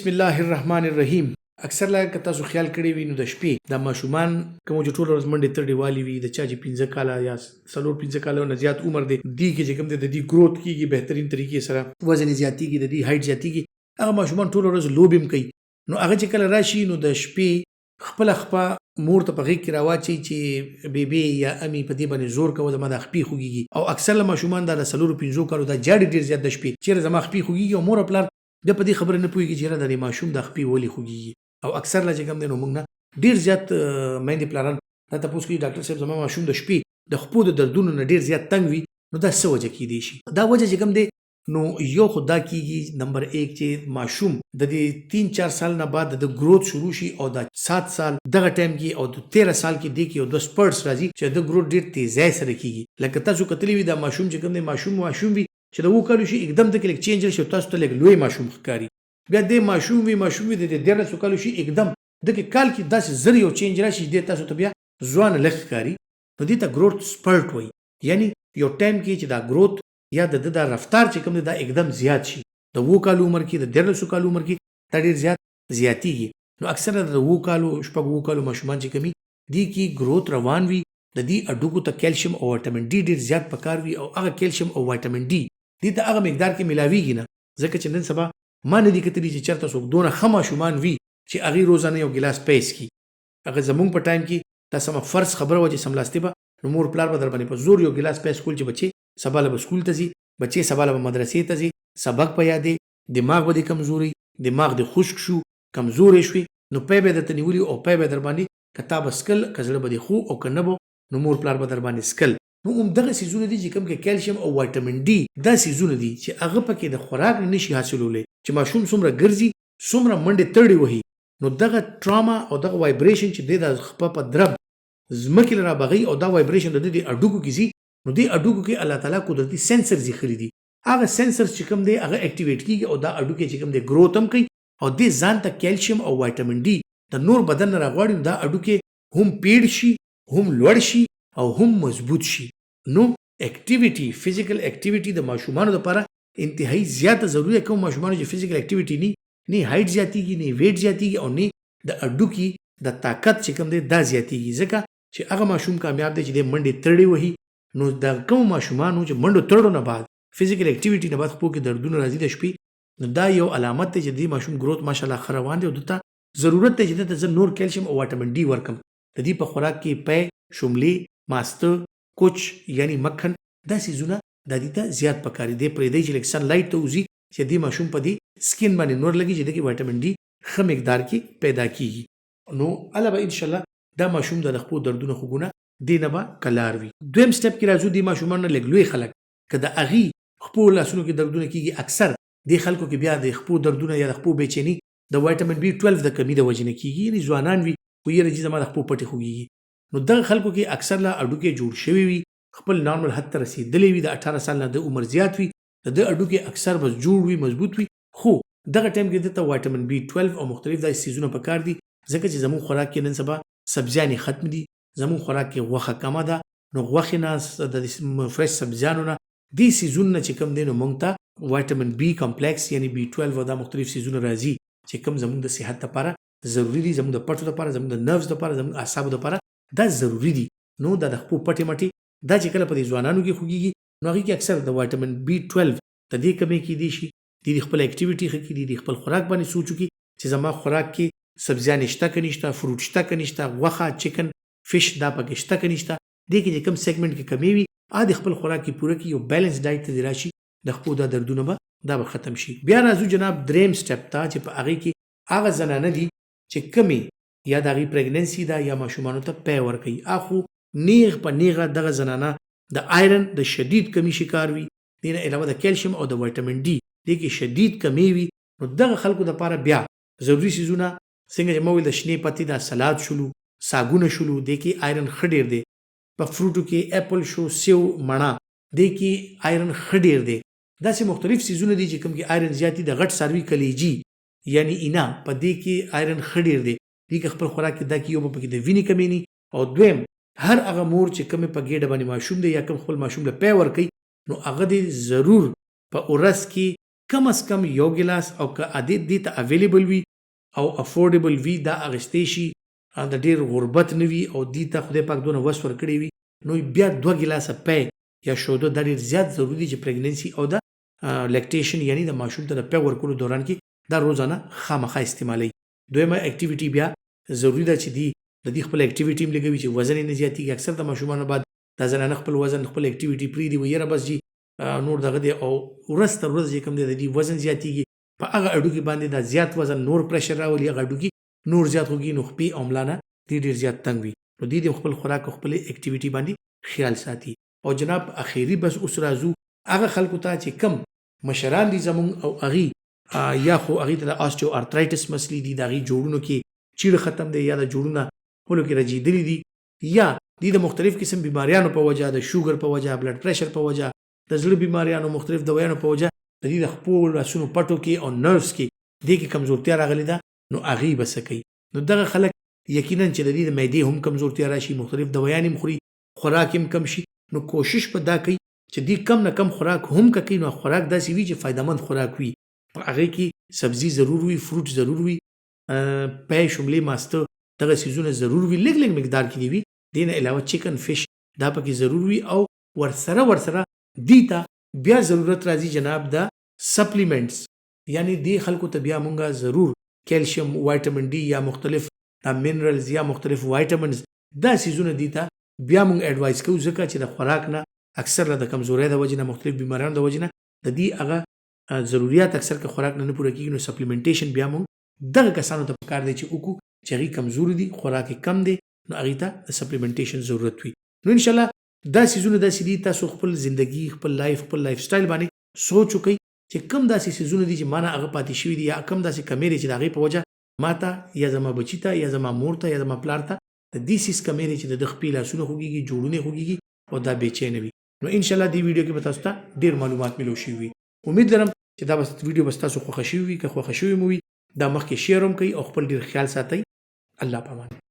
بسم الله الرحمن الرحیم. اکثر لا که تاسو خیال کړی وي نو د شپې د ماشومان کوم چې ټول ورځ منډې ترډې والي وي د چا چې 15 کاله یا 15 کاله نه زیات عمر دی دی کې چې کوم دی د دې گروث کیږي بهترین طریقې سره وزن زیاتیږي د دې هایټ زیاتیږي هغه ماشومان ټول ورځ لوبیم کوي نو هغه چې کله راشي نو د شپې خپل مور ته په غېږ کې راواچي چې بیبي یا امي په دې باندې زور کوي زما د خپې خوږیږي او اکثر ماشومان د 15 کالو د جاړي ډیر زیات د شپې چیرې زما خپې خوږیږي او مور خپل د په دې خبره نه پوهیږي چې را د ماشوم د خپې ولې خوږیږي او اکثر لا چې کوم دی نو موږ نه ډیر زیات میندې پلاران دا تاسو کوي ډاکټر صاحب زما ماشوم د شپې د خپو د دردونو نه ډیر زیات تنګ وي نو دا څه وجه کیدی شي دا وجه چې کوم دی نو یو خدا کیږي نمبر 1 چې ماشوم د دې 3-4 سال نه بعد د گروث شروع شي او د 7 سال دغه ټایم کې او د 13 سال کې دی کې او د سپرټس راځي چې د گروث ډیر تیزی سره کیږي لکه تاسو کتلی وي د ماشوم چې کوم دی ماشوم وي چې د وکړو شي एकदम د کلیک چینج شي تاسو ته لګ لوی ماشوم ښکاری بیا د ماشوم وي د 13 کالو شي एकदम د کال کې داسې زری او چینج راشي د تاسو ته بیا ځوان لږ ښکاری نو دې ته گروث سپرټ وایي یعنی یو ټایم کې چې دا گروث یا د رفتار چې کوم دا एकदम زیات شي د 2 کالو عمر کې د 13 کالو عمر کې دا ډیر زیاتیږي نو اکثر د 2 کالو شپږ کالو ماشومان چې کمی دي کې گروث روان وي د دې اډوکو ته کیلشیم او وټامین ډي ډیر زیات پکار وي او هغه کیلشیم او وټامین ډي دې ته هغه مقدار کې ملاويږي نه ځکه چې نن سبا ما نه دي کتلی چې چرته څوک دونه خما شومان وي چې هغه روزانه یو ګلاس پیس کی هغه زمونږ په ټایم کې دا سم فرض خبره و چې سملاستی به نو مور پلار به در باندې په زور یو ګلاس پیس کول چې بچي سبا له سکول ته ځي بچي سبا له مدرسې ته ځي سبق په یادې دماغ به کمزوري دماغ د خشک شو کمزوري شوي نو په به د تنیولي او په به در باندې کتاب اسکل کزړه به خو او کنبو نو مور پلار به در باندې اسکل نو دغه سيزونه دي چې کوم کې کیلشیم او وټامین ډي دا سيزونه دي چې هغه پکې د خوراک نشي حاصلولې چې ماشوم څومره ګرځي څومره منډه تړي وهي نو دغه ټراما او دغه وایبریشن چې د خپل په درب زمکه لرا بغي او دا وایبریشن د دې اډوکو کې زی نو دې اډوکو کې الله تعالی قدرتي سنسرز خري دي هغه سنسرز چې کوم دی هغه اکټیویټ کیږي او دا اډوکو چې کوم دی گروث هم کوي او دې ځان ته کیلشیم او وټامین ډي د نور بدن راغواړي دا اډوکو هم پیډ شي هم لوړ شي او هم مضبوط شي نو اکټیویټي فزیکل اکټیویټي د ماشومانو لپاره انتهایی زیاته ضروري کوم ماشومانو چې فزیکل اکټیویټي نه هایټ زیاتیږي نه ویټ زیاتیږي او نه د اډوکی د طاقت چې کوم دی دا زیاتیږي ځکه چې هغه ماشوم کامیاب دی چې د منډې تړي وهي نو د کوم ماشومانو چې منډو تړو نه بعد فزیکل اکټیویټي نه بعد خپل کې دردونه راځي د شپې نو دا یو علامت دی چې د ماشوم گروث ماشاءالله خروان دی او دته ضرورت دی چې د نور کیلشیم او وټامین ډي ورکم د دې په خوراک کې پې شوملې ماستر کوچ یعنی مکھن دا سيزونه د دې ته زیات پکاري دی پرې دی چې لکه سن لایټ ته وزي چې د ماشوم په دې سکین باندې نور لګي چې د وټامین ډي خه مقدار کې پیدا کیږي نو علاوه ان شاء الله دا ماشوم د خپل دردونو خوګونه دینه با کلار وي دویم سټپ کې راځو د ماشومان نه لګلوي خلک کله اغي خپل لاسونو کې دردونه کیږي اکثر د خلکو کې بیا د خپل دردونه یا د خپل بېچینی د وټامین B12 د کمی د وجې نه کیږي یعنی ځوانان وي خو یې رجی زما د خپل پټي خوږي نو دغه خلکو کې اکثر لا اډوکې جوړ شوی وي خپل نارمل حد ته رسیدلې وي د 18 سال نه د عمر زیات وي د اډوکې اکثر بس جوړ وي مضبوط وي خو دغه ټایم کې د وټامین B12 او مختلف داسې سيزونه پکار دي ځکه چې زموږ خوراک کې نن سبا سبزیانې ختم دي زموږ خوراک کې غوښه کمه ده نو غوښې نه د فرش سبزیانو نه دې سيزونه چې کم دي نو موږ ته وټامین B کمپلیکس یعنی B12 او دا مختلف سيزونه راځي چې کم زموږ د صحت لپاره ضروری دي زموږ د پټو لپاره زموږ د نروز لپاره زموږ اعصابو لپاره دا ضروری دي نو د خپل پټي مټي دا چې کله په دې ځوانانو کې خوږي نو هغه کې اکثر د وټامین B12 د دې کمی کې دي شي د خپل اکټیویټي خکې دي خپل خوراک باندې سوچو کې چې زما خوراک کې سبزیان نشته کنيشته فروټ شته کنيشته غوښه چکن فش دا پکې شته کنيشته د کې کوم سیګمنټ کې کمی وي د خپل خوراک کې پوره کې یو بیلانس ډایټ ته راشي د خپل د دردونه به دا به ختم شي بیا راځو جناب دریم سټپ ته چې په هغه کې هغه زنانه دي چې کمی یا د پریګننسي دا یا ماشومان ته پې ور کوي اخو نیغ په نیغه دغه زنانه د آیرن د شدید کمی شکار وي دینه علاوه د کیلشیم او د وټامین ډي د کې شدید کمی وي نو دغه خلکو د لپاره بیا ضروری سيزونه څنګه چې موږ د شنې پتی دا سلاد شلو ساګونه شلو د کې آیرن خډیر دی په فروټو کې اپل شو سیو مڼه د کې آیرن خډیر دی داسې مختلف سيزونه دي چې کوم کې آیرن زیاتی د غټ ساروي کلیجی یعنی اینا په دې کې آیرن خډیر دی د خپل خوراک کې دا کې یو په کې د وینې کمی نه او دویم هر هغه مور چې کوم په ګډه باندې ماشوم دی یا کوم خپل ماشوم له پې ور کوي نو هغه دی ضرور په اورس کې کم از کم یو ګلاس او که دې ته اویلیبل وي او افورډیبل وي دا اخیستی شي، د ډېر غربت نه وي او دې ته خدای پاک دونه وس ورکړی وي، نو بیا 2 ګلاسه پی یا شوده دا ډېر زیات ضروري دي چې پریګننسي او د لیکټیشن یعنی د ماشوم ته د پی ورکولو دوران کې دا روزانه خامخا استعمالوي. دویمه اکټیویټي بیا ضروري ده چې دی د دې خپل اکټیویټي هم لګوي چې وزن یې نه زیاتېږي. اکثر د ماشومانو بعد دا زنانه خپل وزن خپل اکټیویټي پرېږدي وایي یاره بس جي نور دغه دی او ورځ تر ورځ چې کوم دی د دې وزن زیاتېږي په هغه هډوکي باندې دا زیات وزن نور پریشر راولي، هغه هډوکي نور زیات خوږي، نو خپې او ملا نه دې ډېر زیات تنګ وي. نو دې خپل خوراک او خپل اکټیویټي باندې خیال ساتي. او جناب اخیری بس اوس راځو هغه خلکو ته چې کم مشران دي زمونږ او هغې یا خو هغې ته د آسټیو ارترایټس مسلې دي، د هغې جوړونو کې چیړ ختم دی یا د جوړونه خپلو کې رجېدلي دي یا دې د مختلف قسم بیماریانو په وجه، د شوګر په وجه، بلډ پریشر په وجه، د زړه بیماریانو مختلف دوایانو په وجه د دې د خپو لاسونو پټو کې او نروس کې دې کې کمزورتیا راغلې ده، نو هغې به څه کوي؟ نو دغه خلک یقینا چې د دې د معدې هم کمزورتیا راشي، مختلف دوایان هم خوري، خوراک هم کم شي، نو کوشش په دا کوي چې دې کم نه کم خوراک هم که کوي نو خوراک داسې وي چې فایدهمند خوراک وي. په هغې کې سبزي ضرور وي، فروټ ضرور وي، پی شملې ماسته دغه څیزونه ضرور وي، لږ لږ مقدار کې دې وي. دې نه علاوه چکن فش دا پکې ضرور وي او ورسره دې ته بیا ضرورت راځي جناب د سپلیمنټس، یعنی دې خلکو ته بیا مونږه ضرور کیلشیم، وایټامین ډي یا مختلف منرلز یا مختلف وایټامنز دا څیزونه دې ته بیا مونږ ایډوایز کوو، ځکه چې د خوراک نه اکثر د کمزورۍ د وجې نه، مختلف بیماریانو د وجې نه د دې هغه ضروریات اکثر که خوراک نه پوره کېږي، نو سپلیمنټیشن بیا مونږ دغه کسانو ته پکار دی چې وکړو چې هغې کمزوري دي، خوراک یې کم دی، نو هغې ته د سپلیمنټیشن ضرورت وي. نو انشاءالله دا څیزونه داسې دي تاسو خپل زندگی، خپل لایف سټایل باندې سوچ وکئ چې کم داسې څیزونه دي چې ما نه هغه پاتې شوي دي یا کم داسې کمې دي چې د هغې په وجه ما ته یا زما بچي ته یا زما مور ته یا زما پلار ته د دې څیز کمې دي چې د ده خپې لاسونه خوږېږي، جوړونه خوږېږي او دا بېچینه وي. نو انشاءالله دې ویډیو کې به تاسو ته ډېر معلومات میلو شوي وي. امید لرم چې دا ویډیو به ستاسو خوښه شوي وي. که خوښه شوې مو وي دا مخکې شیر هم کوئ او خپل ډېر خیال ساتئ. الله پامان.